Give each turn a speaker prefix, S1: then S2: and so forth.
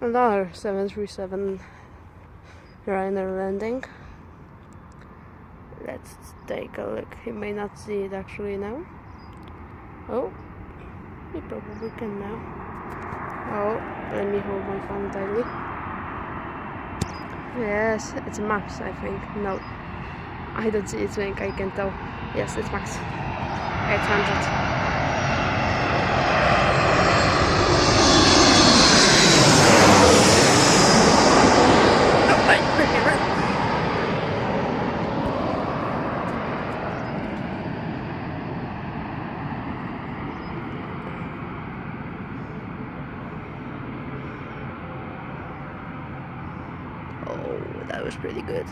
S1: Another 737 Ryanair landing. Let's take a look. You may not see it actually now. Oh, you probably can now. Oh, let me hold my phone tightly. Yes, it's Max, I think. No, I don't see its wing, I can tell. Yes, it's Max. 800. Oh, that was pretty good.